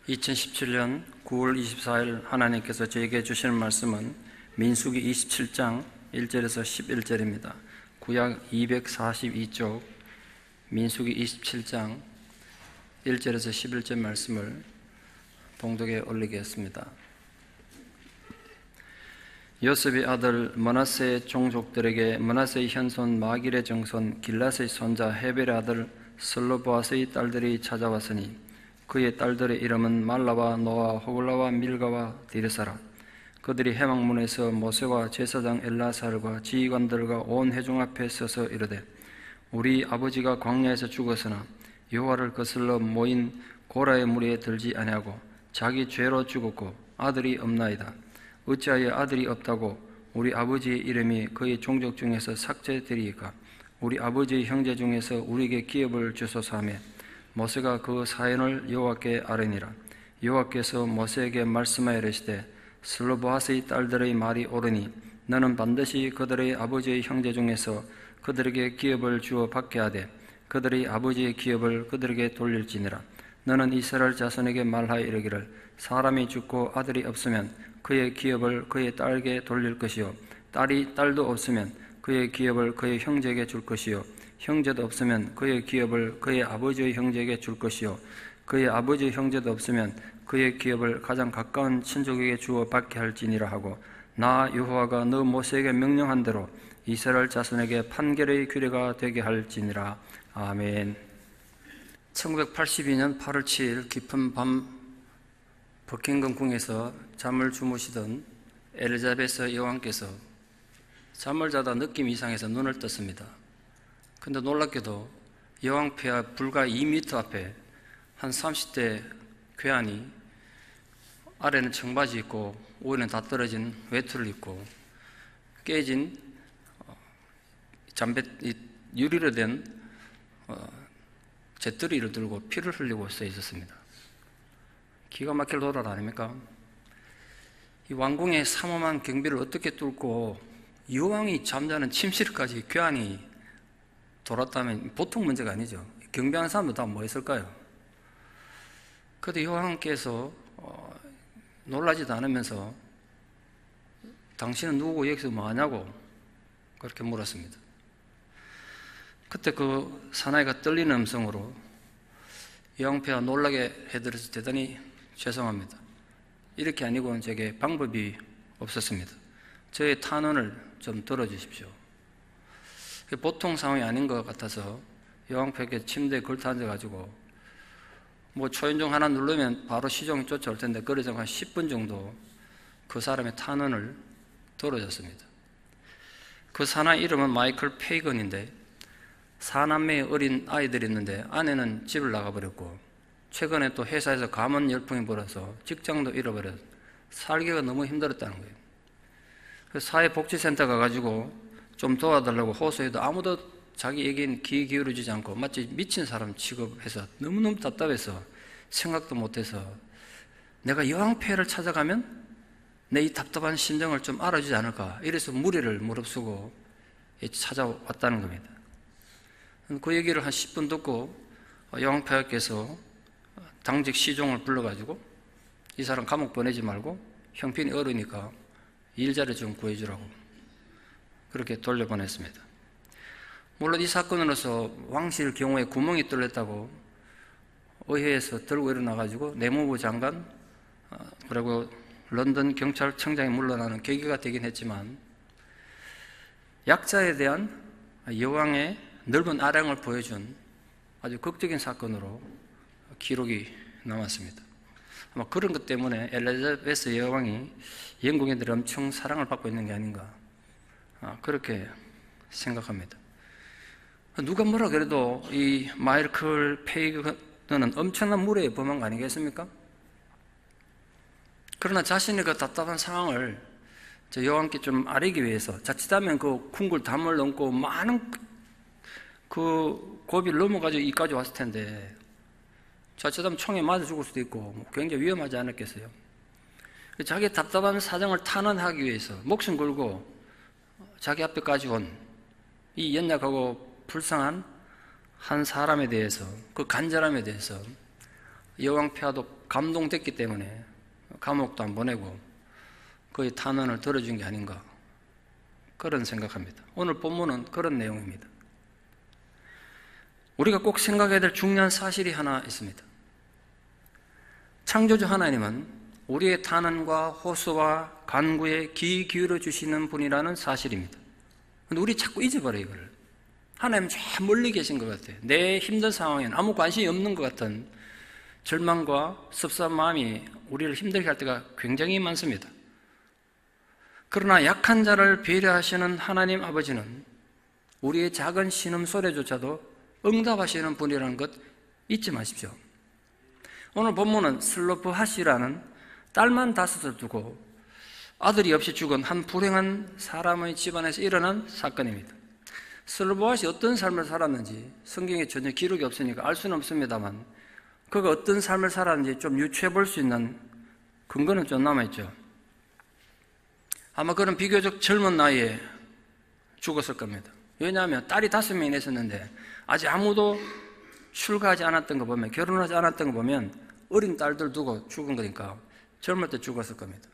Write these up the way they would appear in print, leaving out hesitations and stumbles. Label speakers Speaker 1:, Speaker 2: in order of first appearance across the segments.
Speaker 1: 2017년 9월 24일 하나님께서 저에게 주시는 말씀은 민수기 27장 1절에서 11절입니다. 구약 242쪽 민수기 27장 1절에서 11절 말씀을 봉독에 올리겠습니다. 요셉의 아들 므낫세의 종족들에게 므낫세의 현손 마길의 정손 길앗의 손자 헤벨의 아들 슬로보앗의 딸들이 찾아왔으니 그의 딸들의 이름은 말라와 노아 호글라와 밀가와 디르사라. 그들이 해막문에서 모세와 제사장 엘라살과 지휘관들과 온 회중 앞에 서서 이르되 우리 아버지가 광야에서 죽었으나 여호와를 거슬러 모인 고라의 무리에 들지 아니하고 자기 죄로 죽었고 아들이 없나이다. 어찌하여 아들이 없다고 우리 아버지의 이름이 그의 종족 중에서 삭제되리이까? 우리 아버지의 형제 중에서 우리에게 기업을 주소서 하며 모세가 그 사연을 여호와께 아뢰니라. 여호와께서 모세에게 말씀하여 이르시되 슬로보앗의 딸들의 말이 옳으니 너는 반드시 그들의 아버지의 형제 중에서 그들에게 기업을 주어 받게 하되 그들의 아버지의 기업을 그들에게 돌릴지니라. 너는 이스라엘 자손에게 말하여 이르기를 사람이 죽고 아들이 없으면 그의 기업을 그의 딸에게 돌릴 것이요 딸도 없으면 그의 기업을 그의 형제에게 줄 것이요 형제도 없으면 그의 기업을 그의 아버지의 형제에게 줄 것이요 그의 아버지의 형제도 없으면 그의 기업을 가장 가까운 친족에게 주어 받게 할지니라 하고 나 여호와가 너 모세에게 명령한 대로 이스라엘 자손에게 판결의 규례가 되게 할지니라. 아멘. 1982년 8월 7일 깊은 밤 버킹엄 궁에서 잠을 주무시던 엘리자베스 여왕께서 잠을 자다 느낌 이상해서 눈을 떴습니다. 근데 놀랍게도 여왕 폐하 불과 2m 앞에 한 30대 괴한이 아래는 청바지 입고 위에는 다 떨어진 외투를 입고 깨진 유리로 된 재떨이를 들고 피를 흘리고 서 있었습니다. 기가 막힐 도달 아닙니까? 이 왕궁의 삼엄한 경비를 어떻게 뚫고 여왕이 잠자는 침실까지 괴한이 돌았다면 보통 문제가 아니죠. 경비하는 사람도 다 뭐 했을까요? 그런데 여왕께서 놀라지도 않으면서 당신은 누구고 여기서 뭐 하냐고 그렇게 물었습니다. 그때 그 사나이가 떨리는 음성으로 여왕폐하 놀라게 해드려서 대단히 죄송합니다. 이렇게 아니고는 제게 방법이 없었습니다. 저의 탄원을 좀 들어주십시오. 보통 상황이 아닌 것 같아서 여왕폐하께 침대에 걸터 앉아가지고 뭐 초인종 하나 누르면 바로 시종이 쫓아올 텐데 그래서 한 10분 정도 그 사람의 탄원을 들어줬습니다. 그 사나이 이름은 마이클 페이건인데 4남매의 어린 아이들이 있는데 아내는 집을 나가버렸고 최근에 또 회사에서 감원 열풍이 불어서 직장도 잃어버려서 살기가 너무 힘들었다는 거예요. 그래서 사회복지센터 가가지고 좀 도와달라고 호소해도 아무도 자기 얘기는 귀 기울여주지 않고 마치 미친 사람 취급해서 너무너무 답답해서 생각도 못해서 내가 여왕폐하를 찾아가면 내 이 답답한 심정을 좀 알아주지 않을까 이래서 무리를 무릅쓰고 찾아왔다는 겁니다. 그 얘기를 한 10분 듣고 여왕폐하께서 당직 시종을 불러가지고 이 사람 감옥 보내지 말고 형편이 어려우니까 일자리 좀 구해주라고 그렇게 돌려보냈습니다. 물론 이 사건으로서 왕실 경호에 구멍이 뚫렸다고 의회에서 들고 일어나가지고 내무부 장관 그리고 런던 경찰청장이 물러나는 계기가 되긴 했지만 약자에 대한 여왕의 넓은 아량을 보여준 아주 극적인 사건으로 기록이 남았습니다. 아마 그런 것 때문에 엘리자베스 여왕이 영국인들이 엄청 사랑을 받고 있는 게 아닌가 그렇게 생각합니다. 누가 뭐라 그래도 이 마이클 페이건은 엄청난 무례에 범한 거 아니겠습니까? 그러나 자신의 그 답답한 상황을 여왕께 좀 아뢰기 위해서 자칫하면 그 궁궐 담을 넘고 많은 그 고비를 넘어가지고 이까지 왔을 텐데 자칫하면 총에 맞아 죽을 수도 있고 굉장히 위험하지 않았겠어요? 자기 답답한 사정을 탄원하기 위해서 목숨 걸고 자기 앞에까지 온 이 연약하고 불쌍한 한 사람에 대해서 그 간절함에 대해서 여왕 폐하도 감동됐기 때문에 감옥도 안 보내고 거의 탄원을 들어준 게 아닌가, 그런 생각합니다. 오늘 본문은 그런 내용입니다. 우리가 꼭 생각해야 될 중요한 사실이 하나 있습니다. 창조주 하나님은 우리의 탄원과 호소와 간구에 귀 기울여 주시는 분이라는 사실입니다. 근데 우리 자꾸 잊어버려요, 이걸. 하나님 저 멀리 계신 것 같아요. 내 힘든 상황에는 아무 관심이 없는 것 같은 절망과 섭섭한 마음이 우리를 힘들게 할 때가 굉장히 많습니다. 그러나 약한 자를 배려하시는 하나님 아버지는 우리의 작은 신음소리조차도 응답하시는 분이라는 것 잊지 마십시오. 오늘 본문은 슬로프하시라는 딸만 5을 두고 아들이 없이 죽은 한 불행한 사람의 집안에서 일어난 사건입니다. 슬로프하시 어떤 삶을 살았는지 성경에 전혀 기록이 없으니까 알 수는 없습니다만, 그가 어떤 삶을 살았는지 좀 유추해 볼 수 있는 근거는 좀 남아있죠. 아마 그는 비교적 젊은 나이에 죽었을 겁니다. 왜냐하면 딸이 5명이 있었는데 아직 아무도 출가하지 않았던 거 보면, 결혼하지 않았던 거 보면 어린 딸들 두고 죽은 거니까 젊을 때 죽었을 겁니다.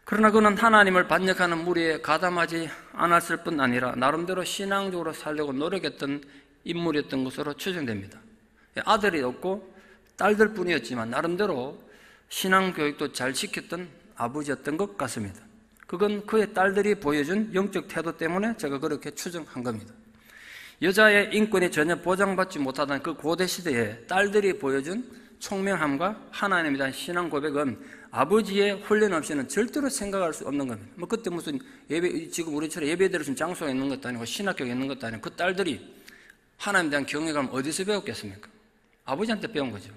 Speaker 1: 그러나 그는 하나님을 반역하는 무리에 가담하지 않았을 뿐 아니라 나름대로 신앙적으로 살려고 노력했던 인물이었던 것으로 추정됩니다. 아들이 없고 딸들 뿐이었지만 나름대로 신앙교육도 잘 시켰던 아버지였던 것 같습니다. 그건 그의 딸들이 보여준 영적 태도 때문에 제가 그렇게 추정한 겁니다. 여자의 인권이 전혀 보장받지 못하던 그 고대 시대에 딸들이 보여준 총명함과 하나님에 대한 신앙 고백은 아버지의 훈련 없이는 절대로 생각할 수 없는 겁니다. 그때 무슨 예배, 지금 우리처럼 예배드릴 수 있는 장소가 있는 것도 아니고 신학교가 있는 것도 아니고 그 딸들이 하나님에 대한 경외감을 어디서 배웠겠습니까? 아버지한테 배운 거죠.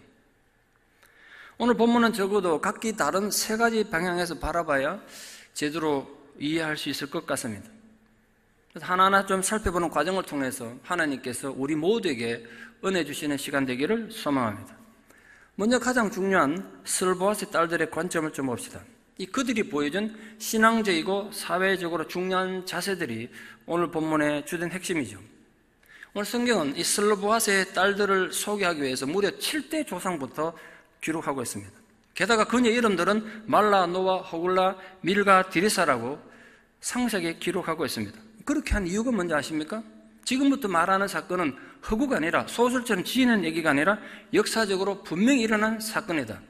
Speaker 1: 오늘 본문은 적어도 각기 다른 3가지 방향에서 바라봐야 제대로 이해할 수 있을 것 같습니다. 그래서 하나하나 좀 살펴보는 과정을 통해서 하나님께서 우리 모두에게 은혜 주시는 시간 되기를 소망합니다. 먼저 가장 중요한 슬로보아스의 딸들의 관점을 좀 봅시다. 이 그들이 보여준 신앙적이고 사회적으로 중요한 자세들이 오늘 본문의 주된 핵심이죠. 오늘 성경은 이 슬로보아스의 딸들을 소개하기 위해서 무려 7대 조상부터 기록하고 있습니다. 게다가 그녀의 이름들은 말라, 노아, 호글라, 밀가, 디리사라고 상세하게 기록하고 있습니다. 그렇게 한 이유가 뭔지 아십니까? 지금부터 말하는 사건은 허구가 아니라 소설처럼 지어낸 얘기가 아니라 역사적으로 분명히 일어난 사건이다.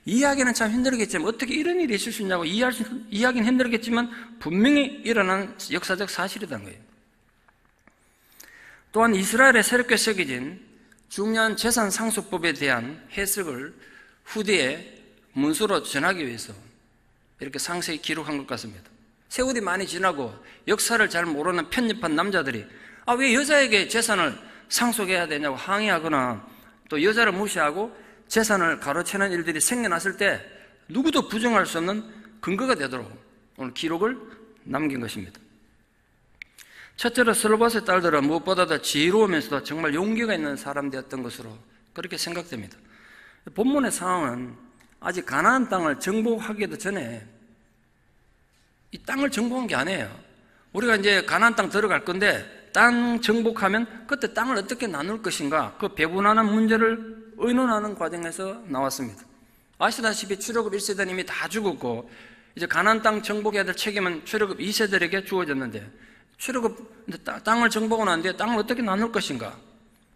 Speaker 1: 이해하기는 참 힘들겠지만 어떻게 이런 일이 있을 수 있냐고 이해하기는 힘들겠지만 분명히 일어난 역사적 사실이라는 거예요. 또한 이스라엘에 새롭게 새겨진 중요한 재산 상속법에 대한 해석을 후대에 문서로 전하기 위해서 이렇게 상세히 기록한 것 같습니다. 세월이 많이 지나고 역사를 잘 모르는 편협한 남자들이 왜 여자에게 재산을 상속해야 되냐고 항의하거나 또 여자를 무시하고 재산을 가로채는 일들이 생겨났을 때 누구도 부정할 수 없는 근거가 되도록 오늘 기록을 남긴 것입니다. 첫째로 슬로바스의 딸들은 무엇보다도 지혜로우면서도 정말 용기가 있는 사람들이었던 것으로 그렇게 생각됩니다. 본문의 상황은 아직 가나안 땅을 정복하기도 전에 이 땅을 정복한 게 아니에요. 우리가 이제 가나안 땅 들어갈 건데 땅 정복하면 그때 땅을 어떻게 나눌 것인가, 그 배분하는 문제를 의논하는 과정에서 나왔습니다. 아시다시피 출애굽 1세대는 이미 다 죽었고 이제 가나안 땅 정복해야 될 책임은 출애굽 2세들에게 주어졌는데 땅을 정복하고 난 뒤에 땅을 어떻게 나눌 것인가,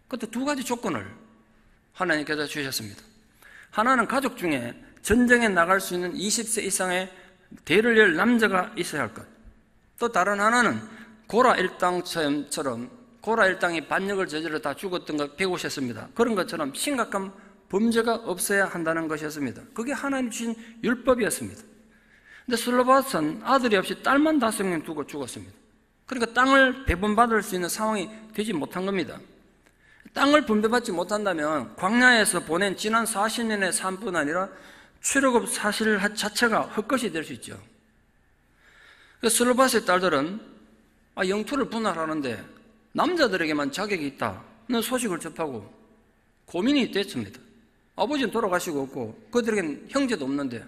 Speaker 1: 그때 2가지 조건을 하나님께서 주셨습니다. 하나는 가족 중에 전쟁에 나갈 수 있는 20세 이상의 대를 열 남자가 있어야 할 것. 또 다른 하나는 고라 일당처럼 고라 일당이 반역을 저질러 다 죽었던 걸 배우셨습니다. 그런 것처럼 심각한 범죄가 없어야 한다는 것이었습니다. 그게 하나님 주신 율법이었습니다. 근데 슬로바스는 아들이 없이 딸만 5명 두고 죽었습니다. 그러니까 땅을 배분받을 수 있는 상황이 되지 못한 겁니다. 땅을 분배받지 못한다면 광야에서 보낸 지난 40년의 삶뿐 아니라 출애굽 사실 자체가 헛것이 될 수 있죠. 슬로바스의 딸들은 영토를 분할하는데 남자들에게만 자격이 있다는 소식을 접하고 고민이 됐습니다. 아버지는 돌아가시고 없고 그들에겐 형제도 없는데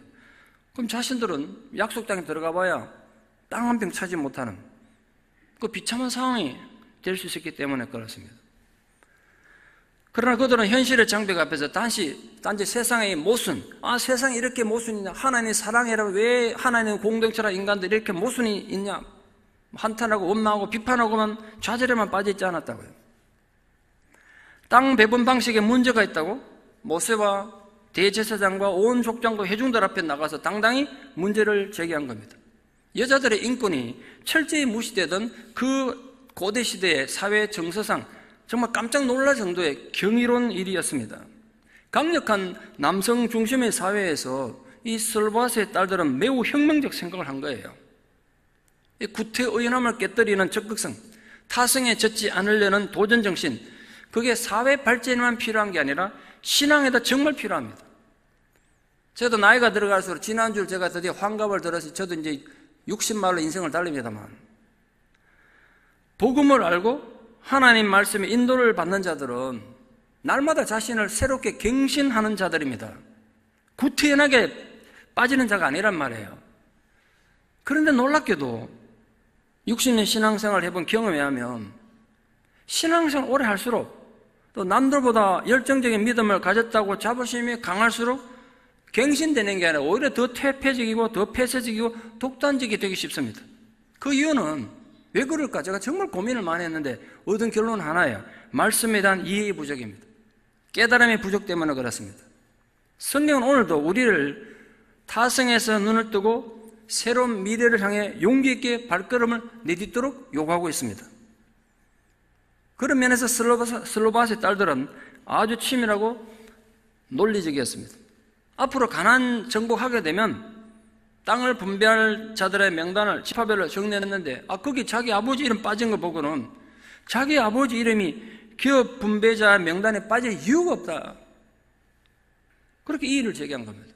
Speaker 1: 그럼 자신들은 약속 땅에 들어가 봐야 땅 한 평 차지 못하는 그 비참한 상황이 될 수 있었기 때문에 그렇습니다. 그러나 그들은 현실의 장벽 앞에서 단지 세상의 모순, 세상이 이렇게 모순이냐, 하나님의 사랑이라 왜 하나님의 공동체라 인간들이 이렇게 모순이 있냐, 한탄하고 원망하고 비판하고만 좌절에만 빠져있지 않았다고요. 땅 배분 방식에 문제가 있다고 모세와 대제사장과 온 족장과 회중들 앞에 나가서 당당히 문제를 제기한 겁니다. 여자들의 인권이 철저히 무시되던 그 고대 시대의 사회 정서상 정말 깜짝 놀랄 정도의 경이로운 일이었습니다. 강력한 남성 중심의 사회에서 이 슬바스의 딸들은 매우 혁명적 생각을 한 거예요. 이 구태의연함을 깨뜨리는 적극성, 타성에 젖지 않으려는 도전정신, 그게 사회 발전에만 필요한 게 아니라 신앙에도 정말 필요합니다. 저도 나이가 들어갈수록 지난주 제가 드디어 환갑을 들어서 저도 이제 60말로 인생을 달립니다만, 복음을 알고 하나님 말씀의 인도를 받는 자들은 날마다 자신을 새롭게 갱신하는 자들입니다. 구태연하게 빠지는 자가 아니란 말이에요. 그런데 놀랍게도 60년 신앙생활을 해본 경험에 하면 신앙생활 오래 할수록 또 남들보다 열정적인 믿음을 가졌다고 자부심이 강할수록 갱신되는 게 아니라 오히려 더 퇴폐적이고 더 폐쇄적이고 독단적이 되기 쉽습니다. 그 이유는 왜 그럴까? 제가 정말 고민을 많이 했는데 얻은 결론은 하나예요. 말씀에 대한 이해의 부족입니다. 깨달음의 부족 때문에 그렇습니다. 성경은 오늘도 우리를 타성에서 눈을 뜨고 새로운 미래를 향해 용기 있게 발걸음을 내딛도록 요구하고 있습니다. 그런 면에서 슬로바스의 딸들은 아주 치밀하고 논리적이었습니다. 앞으로 가나안 정복하게 되면 땅을 분배할 자들의 명단을 지파별로 정리했는데 거기 자기 아버지 이름 빠진 거 보고는 자기 아버지 이름이 기업 분배자 명단에 빠질 이유가 없다. 그렇게 이의를 제기한 겁니다.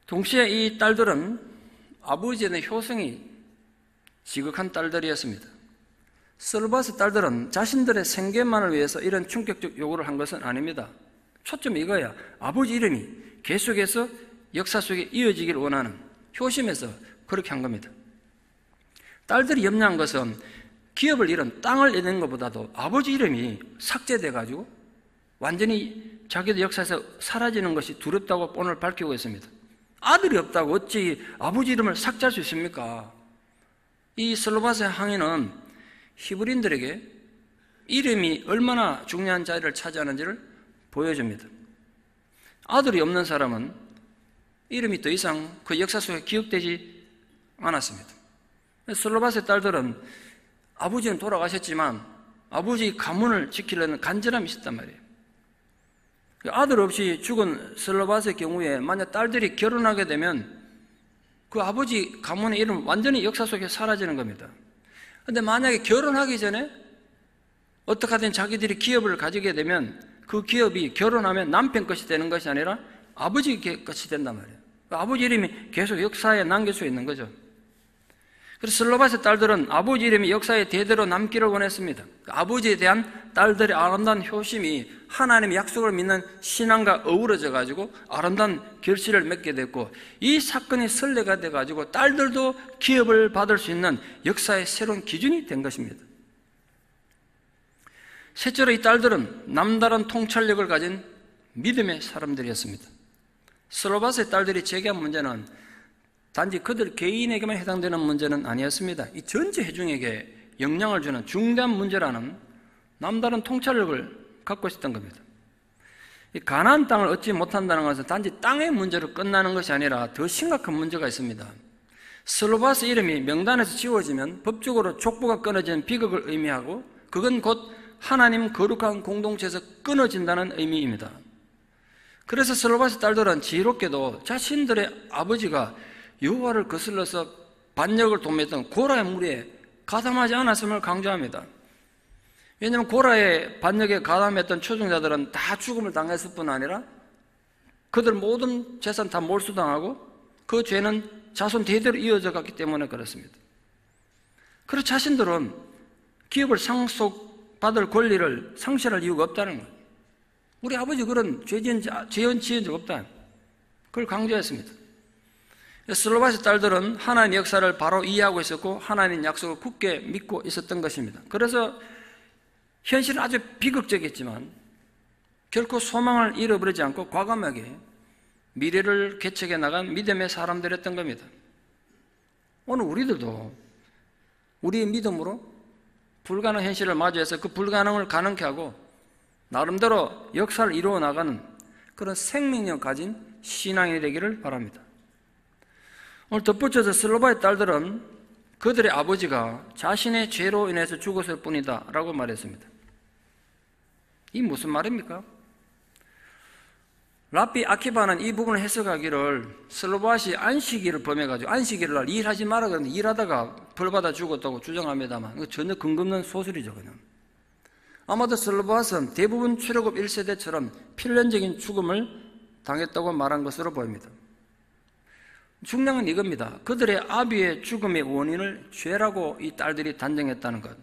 Speaker 1: 동시에 이 딸들은 아버지에 대한 효성이 지극한 딸들이었습니다. 슬바스 딸들은 자신들의 생계만을 위해서 이런 충격적 요구를 한 것은 아닙니다. 초점이 이거야. 아버지 이름이 계속해서 역사 속에 이어지기를 원하는 효심에서 그렇게 한 겁니다. 딸들이 염려한 것은 기업을 잃은 땅을 잃는 것보다도 아버지 이름이 삭제돼가지고 완전히 자기들 역사에서 사라지는 것이 두렵다고 오늘 밝히고 있습니다. 아들이 없다고 어찌 아버지 이름을 삭제할 수 있습니까? 이 슬로바스의 항의는 히브리인들에게 이름이 얼마나 중요한 자리를 차지하는지를 보여줍니다. 아들이 없는 사람은 이름이 더 이상 그 역사 속에 기억되지 않았습니다. 슬로바스의 딸들은 아버지는 돌아가셨지만 아버지 가문을 지키려는 간절함이 있었단 말이에요. 아들 없이 죽은 슬로바스의 경우에 만약 딸들이 결혼하게 되면 그 아버지 가문의 이름은 완전히 역사 속에 사라지는 겁니다. 그런데 만약에 결혼하기 전에 어떻게 하든 자기들이 기업을 가지게 되면 그 기업이 결혼하면 남편 것이 되는 것이 아니라 아버지 것이 된단 말이에요. 아버지 이름이 계속 역사에 남길 수 있는 거죠. 그래서 슬로바스의 딸들은 아버지 이름이 역사에 대대로 남기를 원했습니다. 아버지에 대한 딸들의 아름다운 효심이 하나님의 약속을 믿는 신앙과 어우러져 가지고 아름다운 결실을 맺게 됐고, 이 사건이 선례가 돼 가지고 딸들도 기업을 받을 수 있는 역사의 새로운 기준이 된 것입니다. 셋째로 이 딸들은 남다른 통찰력을 가진 믿음의 사람들이었습니다. 슬로바스의 딸들이 제기한 문제는 단지 그들 개인에게만 해당되는 문제는 아니었습니다. 이 전체 회중에게 영향을 주는 중대한 문제라는 남다른 통찰력을 갖고 있었던 겁니다. 이 가나안 땅을 얻지 못한다는 것은 단지 땅의 문제로 끝나는 것이 아니라 더 심각한 문제가 있습니다. 슬로바스 이름이 명단에서 지워지면 법적으로 족보가 끊어지는 비극을 의미하고, 그건 곧 하나님 거룩한 공동체에서 끊어진다는 의미입니다. 그래서 슬로바스 딸들은 지혜롭게도 자신들의 아버지가 여호와를 거슬러서 반역을 도모했던 고라의 무리에 가담하지 않았음을 강조합니다. 왜냐하면 고라의 반역에 가담했던 초종자들은 다 죽음을 당했을 뿐 아니라 그들 모든 재산 다 몰수당하고 그 죄는 자손 대대로 이어져 갔기 때문에 그렇습니다. 그래서 자신들은 기업을 상속받을 권리를 상실할 이유가 없다는 거예요. 우리 아버지 그런 죄 지은 적 없다. 그걸 강조했습니다. 슬로바스 딸들은 하나님의 역사를 바로 이해하고 있었고 하나님 약속을 굳게 믿고 있었던 것입니다. 그래서 현실은 아주 비극적이었지만 결코 소망을 잃어버리지 않고 과감하게 미래를 개척해 나간 믿음의 사람들이었던 겁니다. 오늘 우리들도 우리의 믿음으로 불가능한 현실을 마주해서 그 불가능을 가능케 하고 나름대로 역사를 이루어 나가는 그런 생명력 가진 신앙이 되기를 바랍니다. 오늘 덧붙여서 슬로바의 딸들은 그들의 아버지가 자신의 죄로 인해서 죽었을 뿐이다 라고 말했습니다. 이 무슨 말입니까? 랍비 아키바는 이 부분을 해석하기를 슬로바시 안식일을 범해가지고 안식일을 날 일하지 마라 그러는데 일하다가 벌받아 죽었다고 주장합니다만 전혀 근거 없는 소설이죠. 그냥. 아마도 슬로바스는 대부분 출애굽 1세대처럼 필연적인 죽음을 당했다고 말한 것으로 보입니다. 중요한 이겁니다. 그들의 아비의 죽음의 원인을 죄라고 이 딸들이 단정했다는 것.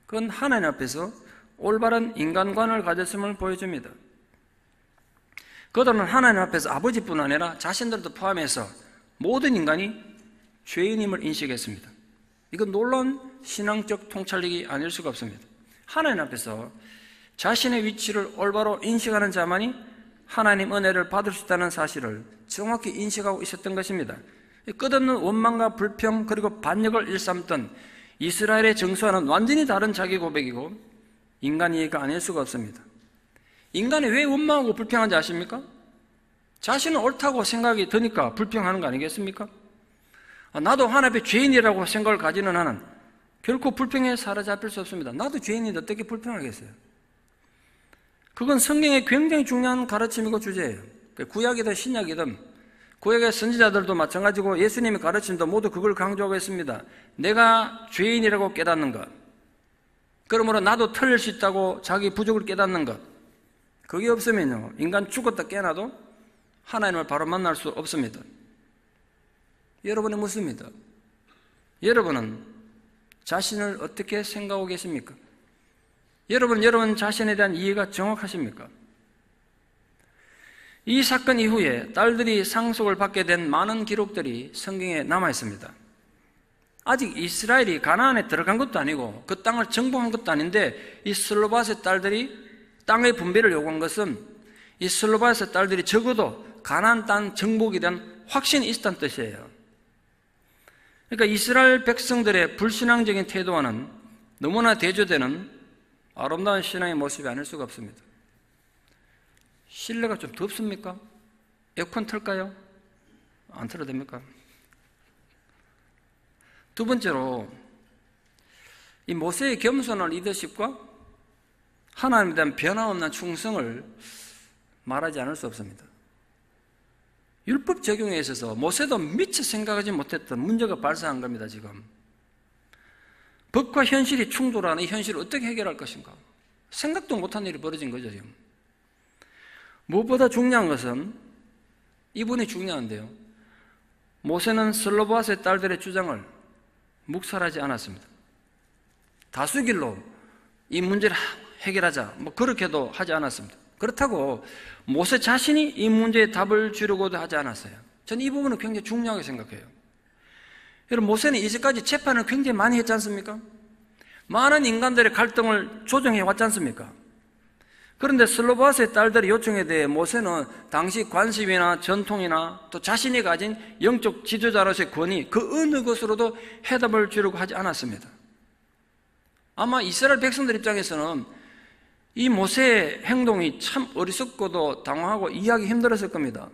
Speaker 1: 그건 하나님 앞에서 올바른 인간관을 가졌음을 보여줍니다. 그들은 하나님 앞에서 아버지뿐 아니라 자신들도 포함해서 모든 인간이 죄인임을 인식했습니다. 이건 놀라운 신앙적 통찰력이 아닐 수가 없습니다. 하나님 앞에서 자신의 위치를 올바로 인식하는 자만이 하나님 은혜를 받을 수 있다는 사실을 정확히 인식하고 있었던 것입니다. 끝없는 원망과 불평 그리고 반역을 일삼던 이스라엘의 정서와는 완전히 다른 자기 고백이고 인간 이해가 아닐 수가 없습니다. 인간이 왜 원망하고 불평한지 아십니까? 자신은 옳다고 생각이 드니까 불평하는 거 아니겠습니까? 나도 하나님 앞에 죄인이라고 생각을 가지는 한은 결코 불평에 사로잡힐 수 없습니다. 나도 죄인인데 어떻게 불평하겠어요? 그건 성경의 굉장히 중요한 가르침이고 주제예요. 구약이든 신약이든 구약의 선지자들도 마찬가지고 예수님의 가르침도 모두 그걸 강조하고 있습니다. 내가 죄인이라고 깨닫는 것, 그러므로 나도 틀릴 수 있다고 자기 부족을 깨닫는 것, 그게 없으면요 인간 죽었다 깨어나도 하나님을 바로 만날 수 없습니다. 여러분이 묻습니다. 여러분은 자신을 어떻게 생각하고 계십니까? 여러분 자신에 대한 이해가 정확하십니까? 이 사건 이후에 딸들이 상속을 받게 된 많은 기록들이 성경에 남아 있습니다. 아직 이스라엘이 가나안에 들어간 것도 아니고 그 땅을 정복한 것도 아닌데 이 슬로바스의 딸들이 땅의 분배를 요구한 것은 이 슬로바스의 딸들이 적어도 가나안 땅 정복에 대한 확신이 있었다는 뜻이에요. 그러니까 이스라엘 백성들의 불신앙적인 태도와는 너무나 대조되는 아름다운 신앙의 모습이 아닐 수가 없습니다. 실내가 좀 덥습니까? 에어컨 틀까요? 안 틀어도 됩니까? 두 번째로 이 모세의 겸손한 리더십과 하나님에 대한 변함없는 충성을 말하지 않을 수 없습니다. 율법 적용에 있어서 모세도 미처 생각하지 못했던 문제가 발생한 겁니다. 지금 법과 현실이 충돌하는 이 현실을 어떻게 해결할 것인가, 생각도 못한 일이 벌어진 거죠. 지금 무엇보다 중요한 것은 이분이 중요한데요, 모세는 슬로바스의 딸들의 주장을 묵살하지 않았습니다. 다수길로 이 문제를 해결하자 그렇게도 하지 않았습니다. 그렇다고 모세 자신이 이 문제에 답을 주려고도 하지 않았어요. 저는 이 부분은 굉장히 중요하게 생각해요. 여러분, 모세는 이제까지 재판을 굉장히 많이 했지 않습니까? 많은 인간들의 갈등을 조정해 왔지 않습니까? 그런데 슬로바스의 딸들의 요청에 대해 모세는 당시 관습이나 전통이나 또 자신이 가진 영적 지도자로서의 권위 그 어느 것으로도 해답을 주려고 하지 않았습니다. 아마 이스라엘 백성들 입장에서는 이 모세의 행동이 참 어리석고도 당황하고 이해하기 힘들었을 겁니다.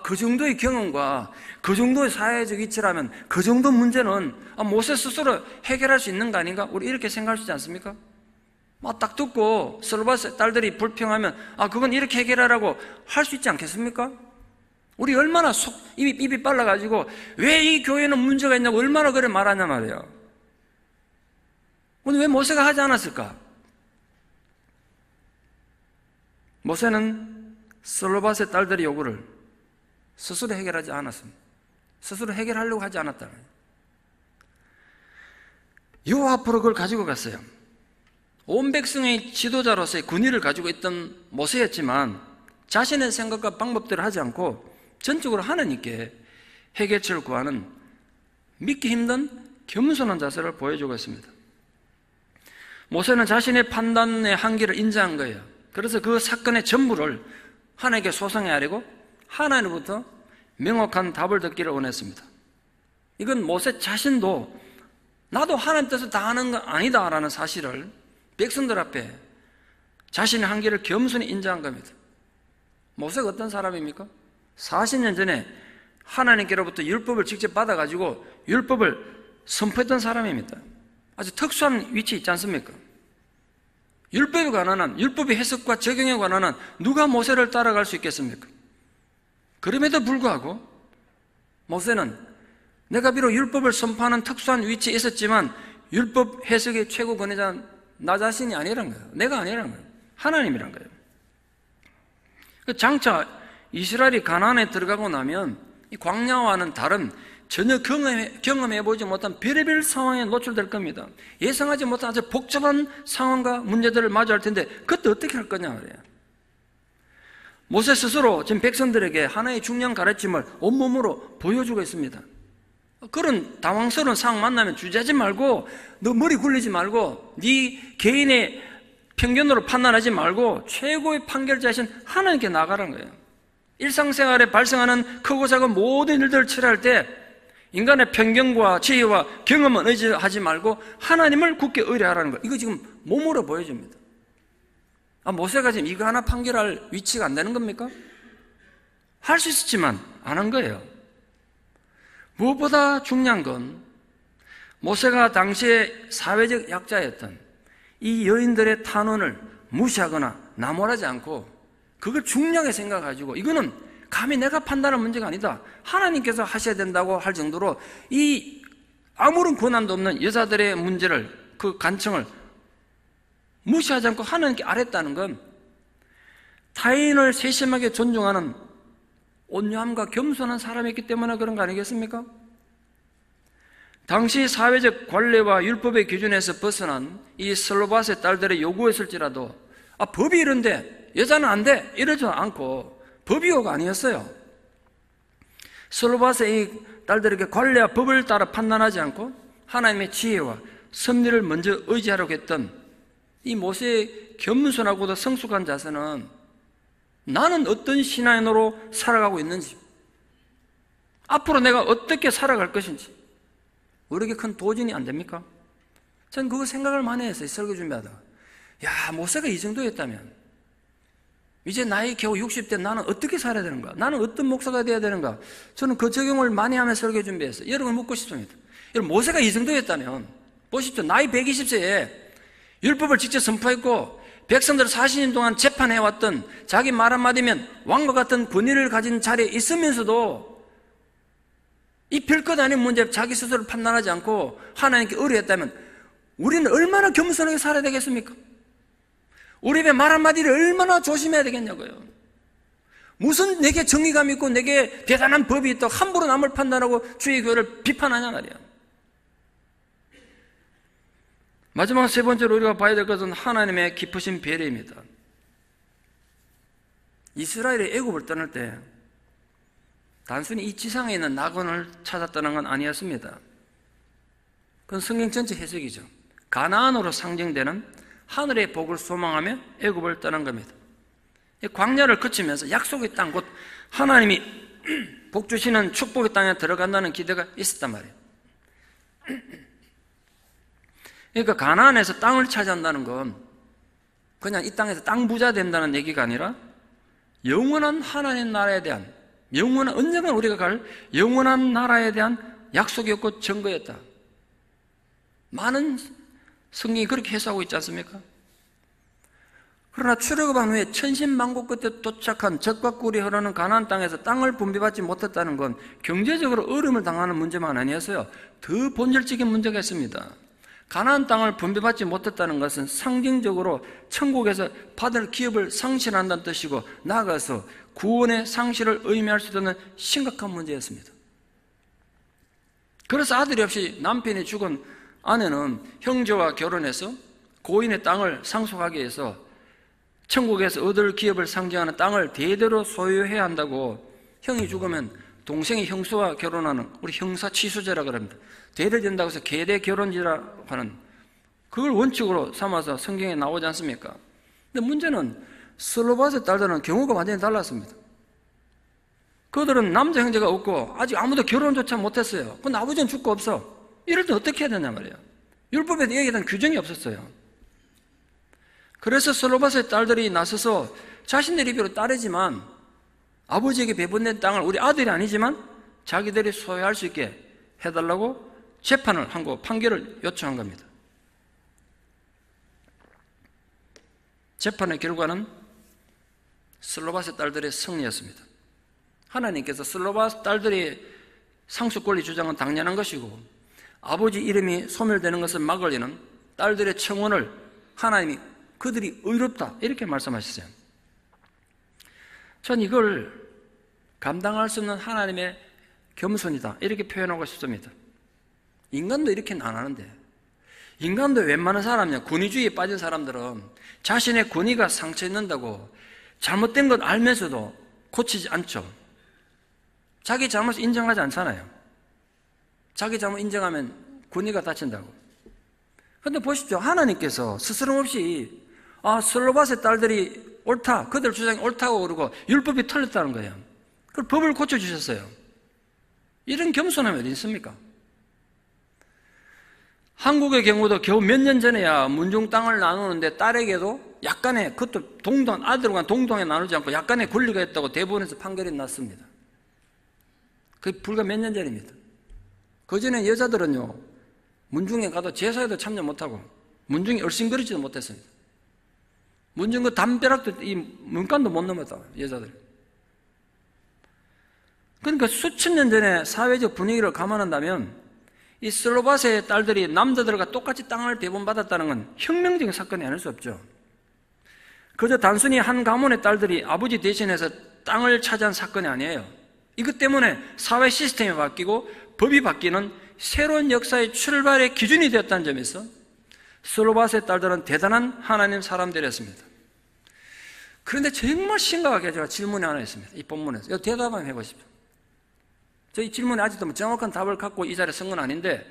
Speaker 1: 그 정도의 경험과 그 정도의 사회적 이치라면 그 정도 문제는 모세 스스로 해결할 수 있는 거 아닌가? 우리 이렇게 생각할 수 있지 않습니까? 딱 듣고 슬로바스 딸들이 불평하면 그건 이렇게 해결하라고 할 수 있지 않겠습니까? 우리 얼마나 입이 빨라가지고 왜 이 교회는 문제가 있냐고 얼마나 그래 말하냐 말이에요. 근데 왜 모세가 하지 않았을까? 모세는 슬로바스의 딸들의 요구를 스스로 해결하지 않았습니다. 스스로 해결하려고 하지 않았다는 거예요. 여호와 앞으로 그걸 가지고 갔어요. 온 백성의 지도자로서의 권위를 가지고 있던 모세였지만 자신의 생각과 방법대로 하지 않고 전적으로 하나님께 해결책을 구하는 믿기 힘든 겸손한 자세를 보여주고 있습니다. 모세는 자신의 판단의 한계를 인정한 거예요. 그래서 그 사건의 전부를 하나님께 소송해 하려고 하나님으로부터 명확한 답을 듣기를 원했습니다. 이건 모세 자신도 나도 하나님 뜻을 다 하는 거 아니다라는 사실을 백성들 앞에 자신의 한계를 겸손히 인정한 겁니다. 모세가 어떤 사람입니까? 40년 전에 하나님께로부터 율법을 직접 받아가지고 율법을 선포했던 사람입니다. 아주 특수한 위치에 있지 않습니까? 율법에 관한 한, 율법의 해석과 적용에 관한 한 누가 모세를 따라갈 수 있겠습니까? 그럼에도 불구하고 모세는 내가 비록 율법을 선포하는 특수한 위치에 있었지만 율법 해석의 최고 권위자는 나 자신이 아니란 거예요. 내가 아니란 거예요. 하나님이란 거예요. 장차 이스라엘이 가나안에 들어가고 나면 이 광야와는 다른 전혀 경험해보지 못한 별의별 상황에 노출될 겁니다. 예상하지 못한 아주 복잡한 상황과 문제들을 마주할 텐데 그때 어떻게 할 거냐 그래요. 모세 스스로 지금 백성들에게 하나의 중요한 가르침을 온몸으로 보여주고 있습니다. 그런 당황스러운 상황 만나면 주저하지 말고 너 머리 굴리지 말고 네 개인의 편견으로 판단하지 말고 최고의 판결자이신 하나님께 나가라는 거예요. 일상생활에 발생하는 크고 작은 모든 일들을 처리할 때 인간의 편견과 지혜와 경험은 의지하지 말고 하나님을 굳게 의뢰하라는 거예요. 이거 지금 몸으로 보여줍니다. 모세가 지금 이거 하나 판결할 위치가 안 되는 겁니까? 할 수 있었지만 안 한 거예요. 무엇보다 중요한 건 모세가 당시에 사회적 약자였던 이 여인들의 탄원을 무시하거나 나무라지 않고 그걸 중요하게 생각해가지고 이거는 감히 내가 판단할 문제가 아니다. 하나님께서 하셔야 된다고 할 정도로 이 아무런 권한도 없는 여자들의 문제를 그 간청을 무시하지 않고 하나님께 아랬다는 건 타인을 세심하게 존중하는 온유함과 겸손한 사람이었기 때문에 그런 거 아니겠습니까? 당시 사회적 관례와 율법의 기준에서 벗어난 이 슬로바스의 딸들의 요구였을지라도 법이 이런데 여자는 안 돼 이러지 않고 법이 요구가 아니었어요. 슬로바스의 이 딸들에게 관례와 법을 따라 판단하지 않고 하나님의 지혜와 섭리를 먼저 의지하려고 했던 이 모세의 겸손하고도 성숙한 자세는 나는 어떤 신앙인으로 살아가고 있는지 앞으로 내가 어떻게 살아갈 것인지 우리에게 큰 도전이 안 됩니까? 전 그거 생각을 많이 했어요. 설교 준비하다가 야 모세가 이 정도였다면 이제 나이 겨우 60대 나는 어떻게 살아야 되는가? 나는 어떤 목사가 돼야 되는가? 저는 그 적용을 많이 하면서 설교 준비했어요. 여러분 묻고 싶습니다. 여러분 모세가 이 정도였다면 보십시오. 나이 120세에 율법을 직접 선포했고 백성들 40년 동안 재판해왔던 자기 말 한마디면 왕과 같은 권위를 가진 자리에 있으면서도 이 별것 아닌 문제 자기 스스로 판단하지 않고 하나님께 의뢰했다면 우리는 얼마나 겸손하게 살아야 되겠습니까? 우리 입에 말 한마디를 얼마나 조심해야 되겠냐고요. 무슨 내게 정의감이 있고 내게 대단한 법이 있다고 함부로 남을 판단하고 주의 교회를 비판하냐 말이야. 마지막 세 번째로 우리가 봐야 될 것은 하나님의 깊으신 배려입니다. 이스라엘이 애굽을 떠날 때 단순히 이 지상에 있는 낙원을 찾았다는 건 아니었습니다. 그건 성경 전체 해석이죠. 가나안으로 상징되는 하늘의 복을 소망하며 애굽을 떠난 겁니다. 광야를 거치면서 약속의 땅, 곧 하나님이 복 주시는 축복의 땅에 들어간다는 기대가 있었단 말이에요. 그러니까 가나안에서 땅을 차지한다는 건 그냥 이 땅에서 땅 부자 된다는 얘기가 아니라 영원한 하나님 나라에 대한 언젠가 우리가 갈 영원한 나라에 대한 약속이었고 증거였다. 많은 성경이 그렇게 해석하고 있지 않습니까? 그러나 출애굽한 후에 천신만고 끝에 도착한 젖과 꿀이 흐르는 가나안 땅에서 땅을 분배받지 못했다는 건 경제적으로 어려움을 당하는 문제만 아니었어요. 더 본질적인 문제가 있습니다. 가나안 땅을 분배받지 못했다는 것은 상징적으로 천국에서 받을 기업을 상실한다는 뜻이고 나아가서 구원의 상실을 의미할 수 있는 심각한 문제였습니다. 그래서 아들이 없이 남편이 죽은 아내는 형제와 결혼해서 고인의 땅을 상속하기 위해서 천국에서 얻을 기업을 상징하는 땅을 대대로 소유해야 한다고 형이 죽으면 동생이 형수와 결혼하는 우리 형사 취수제라고 합니다. 대대된다고 해서 계대 결혼지라고 하는 그걸 원칙으로 삼아서 성경에 나오지 않습니까? 근데 문제는 슬로바스의 딸들은 경우가 완전히 달랐습니다. 그들은 남자 형제가 없고 아직 아무도 결혼조차 못했어요. 근데 아버지는 죽고 없어. 이럴 때 어떻게 해야 되냐 말이에요. 율법에 여기에 대한 규정이 없었어요. 그래서 슬로바스의 딸들이 나서서 자신들이 비록 딸이지만 아버지에게 배분된 땅을 우리 아들이 아니지만 자기들이 소유할 수 있게 해달라고 재판을 한 거, 판결을 요청한 겁니다. 재판의 결과는 슬로바스의 딸들의 승리였습니다. 하나님께서 슬로바스 딸들이 상속 권리 주장은 당연한 것이고 아버지 이름이 소멸되는 것을 막으려는 딸들의 청원을 하나님이 그들이 의롭다 이렇게 말씀하셨어요. 전 이걸 감당할 수 없는 하나님의 겸손이다 이렇게 표현하고 싶습니다. 인간도 이렇게는 안 하는데 인간도 웬만한 사람이야 권위주의에 빠진 사람들은 자신의 권위가 상처 입는다고 잘못된 것 알면서도 고치지 않죠. 자기 잘못을 인정하지 않잖아요. 자기 잘못 인정하면 권위가 다친다고. 그런데 보십시오. 하나님께서 스스럼 없이 슬로바스의 딸들이 옳다, 그들 주장이 옳다고 그러고 율법이 틀렸다는 거예요. 그걸 법을 고쳐주셨어요. 이런 겸손함이 어디 있습니까? 한국의 경우도 겨우 몇 년 전에야 문중 땅을 나누는데 딸에게도 약간의, 그것도 동등, 아들과 동등하게 나누지 않고 약간의 권리가 있다고 대법원에서 판결이 났습니다. 그게 불과 몇 년 전입니다. 그전에 여자들은요, 문중에 가도 제사에도 참여 못하고 문중에 얼씬거리지도 못했습니다. 문중 그 담벼락도 이 문간도 못 넘었다, 여자들. 그러니까 수천 년 전에 사회적 분위기를 감안한다면 이 슬로바스의 딸들이 남자들과 똑같이 땅을 배분받았다는 건 혁명적인 사건이 아닐 수 없죠. 그저 단순히 한 가문의 딸들이 아버지 대신해서 땅을 차지한 사건이 아니에요. 이것 때문에 사회 시스템이 바뀌고 법이 바뀌는 새로운 역사의 출발의 기준이 되었다는 점에서 슬로바스의 딸들은 대단한 하나님 사람들이었습니다. 그런데 정말 심각하게 제가 질문이 하나 있습니다. 이 본문에서. 이거 대답 한번 해보십시오. 저희 질문에 아직도 정확한 답을 갖고 이 자리에 쓴 건 아닌데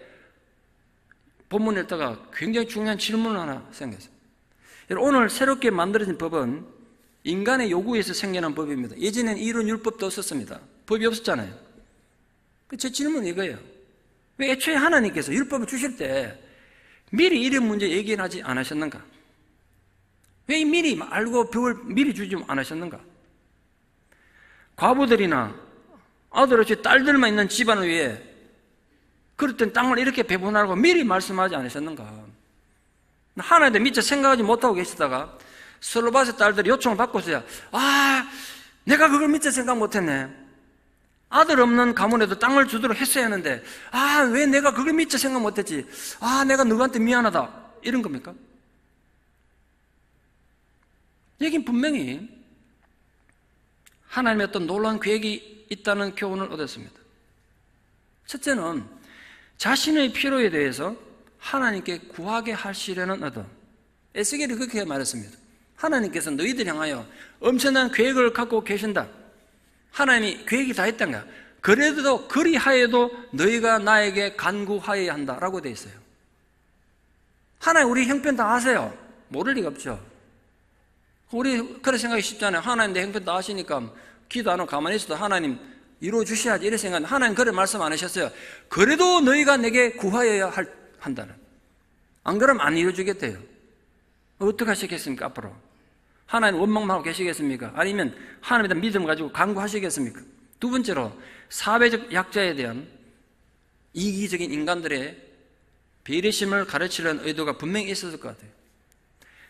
Speaker 1: 본문을 읽다가 굉장히 중요한 질문을 하나 생겼어요. 오늘 새롭게 만들어진 법은 인간의 요구에 의해서 생겨난 법입니다. 예전에는 이런 율법도 없었습니다. 법이 없었잖아요. 제 질문은 이거예요. 왜 애초에 하나님께서 율법을 주실 때 미리 이런 문제 얘기하지 않으셨는가? 왜 미리 알고 법을 미리 주지 않으셨는가? 과부들이나 아들 없이 딸들만 있는 집안을 위해 그럴 땐 땅을 이렇게 배분하라고 미리 말씀하지 않으셨는가? 하나에 대해 미처 생각하지 못하고 계시다가 슬로바스 딸들이 요청을 받고서야 내가 그걸 미처 생각 못했네. 아들 없는 가문에도 땅을 주도록 했어야 하는데 왜 내가 그걸 미처 생각 못했지? 내가 너한테 미안하다 이런 겁니까? 여긴 분명히 하나님의 어떤 놀라운 계획이 있다는 교훈을 얻었습니다. 첫째는 자신의 필요에 대해서 하나님께 구하게 하시려는 의도. 에스겔이 그렇게 말했습니다. 하나님께서 너희들 향하여 엄청난 계획을 갖고 계신다. 하나님이 계획이 다 있단가. 그래도 그리하여도 너희가 나에게 간구하여야 한다라고 되어 있어요. 하나님 우리 형편 다 아세요. 모를 리가 없죠. 우리 그런 생각이 쉽잖아요. 하나님 내 형편 다 아시니까 기도 안 하고 가만히 있어도 하나님 이루어 주셔야지 이런 생각은 하나님 그런 말씀 안 하셨어요. 그래도 너희가 내게 구하여야 한다는. 안 그러면 안 이루어 주겠대요. 어떻게 하시겠습니까 앞으로? 하나님 원망만 하고 계시겠습니까? 아니면 하나님에 대한 믿음 가지고 간구하시겠습니까? 두 번째로 사회적 약자에 대한 이기적인 인간들의 배려심을 가르치려는 의도가 분명히 있었을 것 같아요.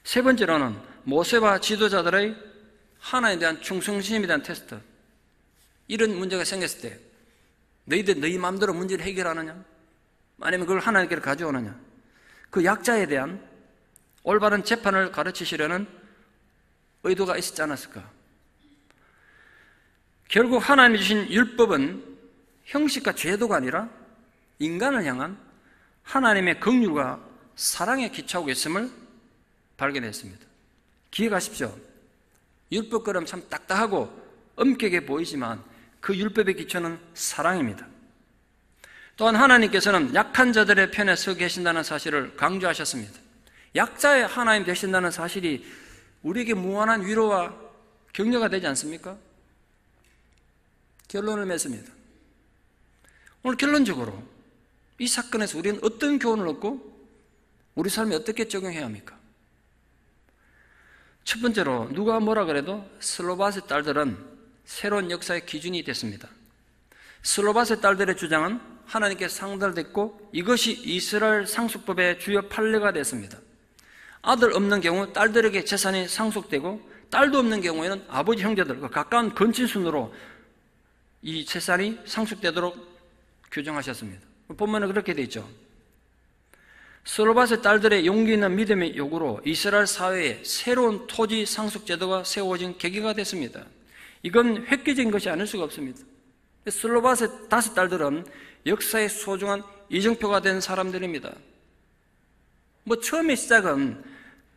Speaker 1: 세 번째로는 모세와 지도자들의 하나님에 대한 충성심에 대한 테스트. 이런 문제가 생겼을 때 너희들 너희 마음대로 문제를 해결하느냐? 아니면 그걸 하나님께로 가져오느냐? 그 약자에 대한 올바른 재판을 가르치시려는 의도가 있었지 않았을까? 결국 하나님이 주신 율법은 형식과 제도가 아니라 인간을 향한 하나님의 긍휼과 사랑에 기초하고 있음을 발견했습니다. 기억하십시오. 율법 그럼 참 딱딱하고 엄격해 보이지만 그 율법의 기초는 사랑입니다. 또한 하나님께서는 약한 자들의 편에 서 계신다는 사실을 강조하셨습니다. 약자의 하나님 되신다는 사실이 우리에게 무한한 위로와 격려가 되지 않습니까? 결론을 맺습니다. 오늘 결론적으로 이 사건에서 우리는 어떤 교훈을 얻고 우리 삶에 어떻게 적용해야 합니까? 첫 번째로 누가 뭐라 그래도 슬로바스의 딸들은 새로운 역사의 기준이 됐습니다. 슬로바스의 딸들의 주장은 하나님께 상달됐고 이것이 이스라엘 상속법의 주요 판례가 됐습니다. 아들 없는 경우 딸들에게 재산이 상속되고 딸도 없는 경우에는 아버지 형제들과 가까운 근친순으로 이 재산이 상속되도록 규정하셨습니다. 본문에 그렇게 되어 있죠. 슬로바스의 딸들의 용기 있는 믿음의 요구로 이스라엘 사회에 새로운 토지 상속 제도가 세워진 계기가 됐습니다. 이건 획기적인 것이 아닐 수가 없습니다. 슬로바스의 5딸들은 역사의 소중한 이정표가 된 사람들입니다. 처음의 시작은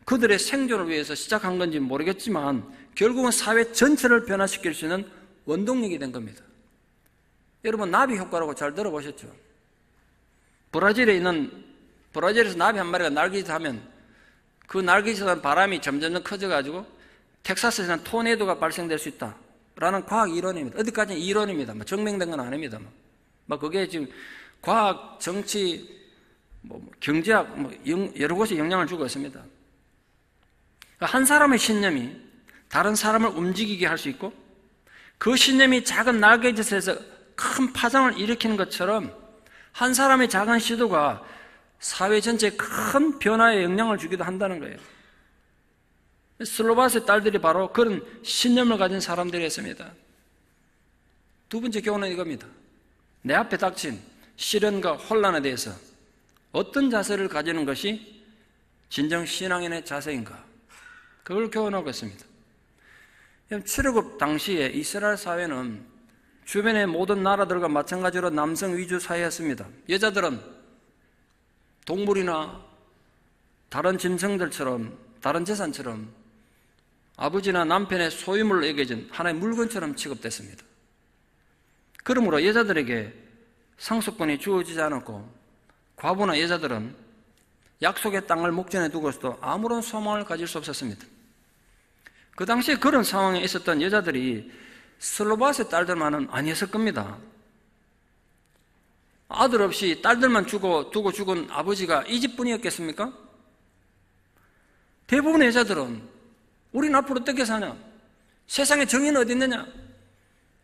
Speaker 1: 그들의 생존을 위해서 시작한 건지 모르겠지만 결국은 사회 전체를 변화시킬 수 있는 원동력이 된 겁니다. 여러분, 나비 효과라고 잘 들어보셨죠? 브라질에서 나비 한 마리가 날개짓을 하면 그 날개짓하는 바람이 점점 커져가지고 텍사스에서는 토네이도가 발생될 수 있다라는 과학 이론입니다. 어디까지는 이론입니다. 증명된 건 아닙니다. 그게 지금 과학, 정치, 경제학, 여러 곳에 영향을 주고 있습니다. 한 사람의 신념이 다른 사람을 움직이게 할 수 있고 그 신념이 작은 날개짓에서 큰 파장을 일으키는 것처럼 한 사람의 작은 시도가 사회 전체에 큰 변화에 영향을 주기도 한다는 거예요. 슬로바스의 딸들이 바로 그런 신념을 가진 사람들이었습니다. 두 번째 교훈은 이겁니다. 내 앞에 닥친 시련과 혼란에 대해서 어떤 자세를 가지는 것이 진정 신앙인의 자세인가? 그걸 교훈하고 있습니다. 출애굽 당시에 이스라엘 사회는 주변의 모든 나라들과 마찬가지로 남성 위주 사회였습니다. 여자들은 동물이나 다른 짐승들처럼, 다른 재산처럼 아버지나 남편의 소유물로 여겨진 하나의 물건처럼 취급됐습니다. 그러므로 여자들에게 상속권이 주어지지 않았고 과부나 여자들은 약속의 땅을 목전에 두고서도 아무런 소망을 가질 수 없었습니다. 그 당시에 그런 상황에 있었던 여자들이 슬로바스의 딸들만은 아니었을 겁니다. 아들 없이 딸들만 두고 죽은 아버지가 이 집뿐이었겠습니까? 대부분의 여자들은 우린 앞으로 어떻게 사냐? 세상에 정의는 어디 있느냐?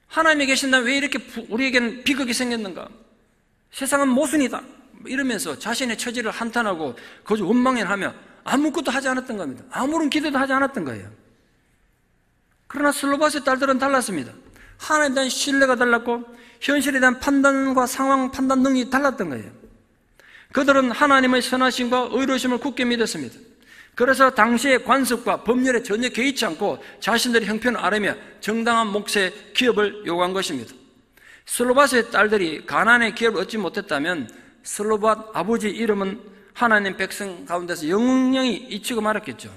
Speaker 1: 하나님이 계신다면 왜 이렇게 우리에게는 비극이 생겼는가? 세상은 모순이다. 이러면서 자신의 처지를 한탄하고 거저 원망하며 아무것도 하지 않았던 겁니다. 아무런 기도도 하지 않았던 거예요. 그러나 슬로바스의 딸들은 달랐습니다. 하나님에 대한 신뢰가 달랐고 현실에 대한 판단과 상황 판단 능력이 달랐던 거예요. 그들은 하나님의 선하심과 의로우심을 굳게 믿었습니다. 그래서 당시의 관습과 법률에 전혀 개의치 않고 자신들의 형편을 아뢰며 정당한 몫의 기업을 요구한 것입니다. 슬로바스의 딸들이 가나안의 기업을 얻지 못했다면 슬로바스 아버지 이름은 하나님 백성 가운데서 영영히 잊히고 말았겠죠.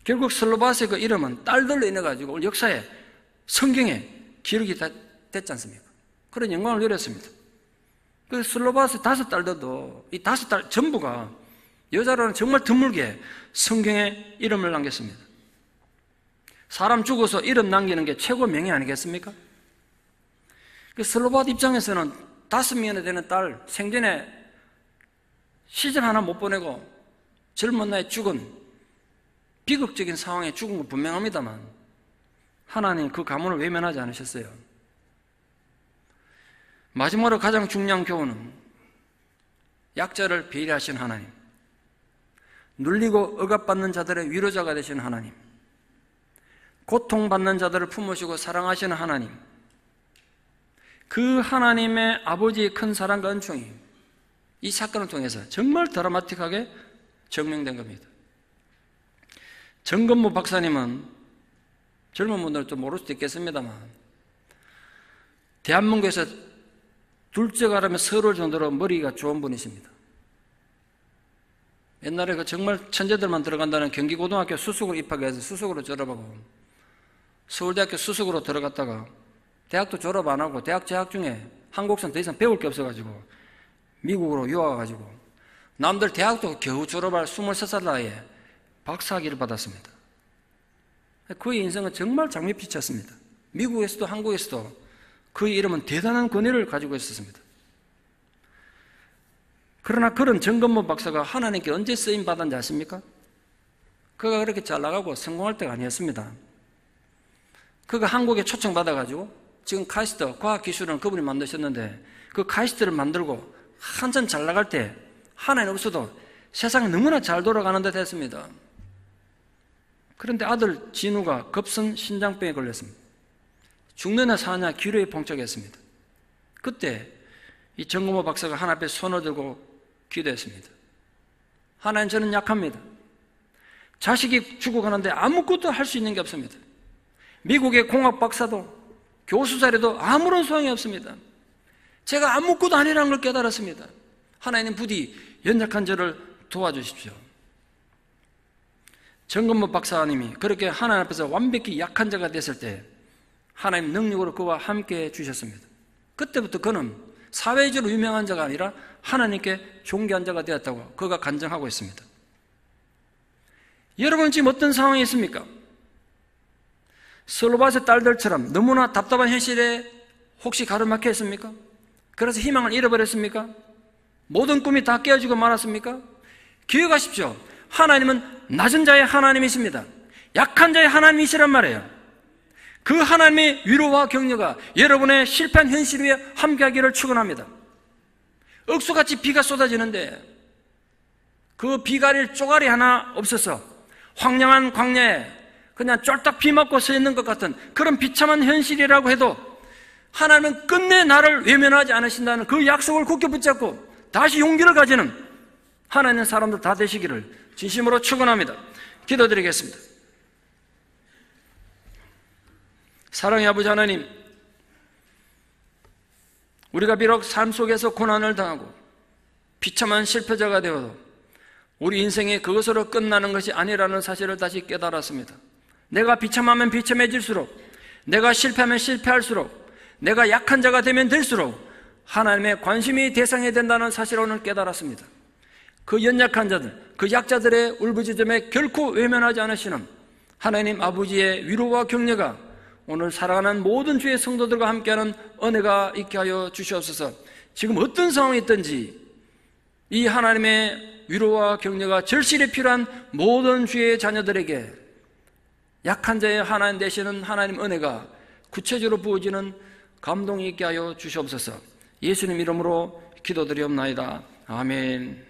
Speaker 1: 결국 슬로바스의 그 이름은 딸들로 인해 가지고 역사에 성경에 기록이 됐지 않습니까? 그런 영광을 누렸습니다. 그 슬로바스 5딸들도 이 5딸 전부가 여자로는 정말 드물게 성경에 이름을 남겼습니다. 사람 죽어서 이름 남기는 게 최고 명예 아니겠습니까? 그 슬로바스 입장에서는 5명이나 되는 딸 생전에 시집 하나 못 보내고 젊은 나이에 죽은 비극적인 상황에 죽은 건 분명합니다만 하나님 그 가문을 외면하지 않으셨어요. 마지막으로 가장 중요한 교훈은 약자를 배려하신 하나님, 눌리고 억압받는 자들의 위로자가 되신 하나님, 고통받는 자들을 품으시고 사랑하시는 하나님, 그 하나님의 아버지의 큰 사랑과 은총이 이 사건을 통해서 정말 드라마틱하게 증명된 겁니다. 정건모 박사님은 젊은 분들은 좀 모를 수도 있겠습니다만 대한민국에서 둘째가라면 서울 정도로 머리가 좋은 분이십니다. 옛날에 그 정말 천재들만 들어간다는 경기고등학교 수석으로 입학해서 수석으로 졸업하고 서울대학교 수석으로 들어갔다가 대학도 졸업 안 하고 대학 재학 중에 한국선 더 이상 배울 게 없어가지고 미국으로 유학 가가지고 남들 대학도 겨우 졸업할 23살 나이에 박사학위를 받았습니다. 그의 인생은 정말 장밋빛이었습니다. 미국에서도 한국에서도 그의 이름은 대단한 권위를 가지고 있었습니다. 그러나 그런 정건모 박사가 하나님께 언제 쓰임 받았는지 아십니까? 그가 그렇게 잘 나가고 성공할 때가 아니었습니다. 그가 한국에 초청받아가지고 지금 카이스트 과학기술은 그분이 만드셨는데 그 카이스트를 만들고 한참 잘 나갈 때 하나님 없어도 세상이 너무나 잘 돌아가는 듯 했습니다. 그런데 아들 진우가 급성 신장병에 걸렸습니다. 죽느냐 사느냐 기로에 봉착했습니다. 그때 이 정건모 박사가 하나님 앞에 손을 들고 기도했습니다. 하나님, 저는 약합니다. 자식이 죽어가는데 아무것도 할 수 있는 게 없습니다. 미국의 공학 박사도 교수 자리도 아무런 소용이 없습니다. 제가 아무것도 아니라는 걸 깨달았습니다. 하나님 부디 연약한 저를 도와주십시오. 정건모 박사님이 그렇게 하나님 앞에서 완벽히 약한 자가 됐을 때 하나님 능력으로 그와 함께 해주셨습니다. 그때부터 그는 사회적으로 유명한 자가 아니라 하나님께 존귀한 자가 되었다고 그가 간증하고 있습니다. 여러분은 지금 어떤 상황이 있습니까? 솔로바스의 딸들처럼 너무나 답답한 현실에 혹시 가로막혀 있습니까? 그래서 희망을 잃어버렸습니까? 모든 꿈이 다 깨어지고 말았습니까? 기억하십시오. 하나님은 낮은 자의 하나님이십니다. 약한 자의 하나님이시란 말이에요. 그 하나님의 위로와 격려가 여러분의 실패한 현실 위에 함께하기를 축원합니다. 억수같이 비가 쏟아지는데 그 비가릴 쪼가리 하나 없어서 황량한 광야에 그냥 쫄딱 비 맞고 서 있는 것 같은 그런 비참한 현실이라고 해도 하나님은 끝내 나를 외면하지 않으신다는 그 약속을 굳게 붙잡고 다시 용기를 가지는 하나님 사람들 다 되시기를 진심으로 축원합니다. 기도드리겠습니다. 사랑의 아버지 하나님, 우리가 비록 삶 속에서 고난을 당하고 비참한 실패자가 되어도 우리 인생이 그것으로 끝나는 것이 아니라는 사실을 다시 깨달았습니다. 내가 비참하면 비참해질수록, 내가 실패하면 실패할수록, 내가 약한 자가 되면 될수록 하나님의 관심이 대상이 된다는 사실을 오늘 깨달았습니다. 그 연약한 자들, 그 약자들의 울부짖음에 결코 외면하지 않으시는 하나님 아버지의 위로와 격려가 오늘 살아가는 모든 주의 성도들과 함께하는 은혜가 있게 하여 주시옵소서. 지금 어떤 상황이 있든지 이 하나님의 위로와 격려가 절실히 필요한 모든 주의 자녀들에게 약한 자의 하나님 되시는 하나님 은혜가 구체적으로 부어지는 감동이 있게 하여 주시옵소서. 예수님 이름으로 기도드리옵나이다. 아멘.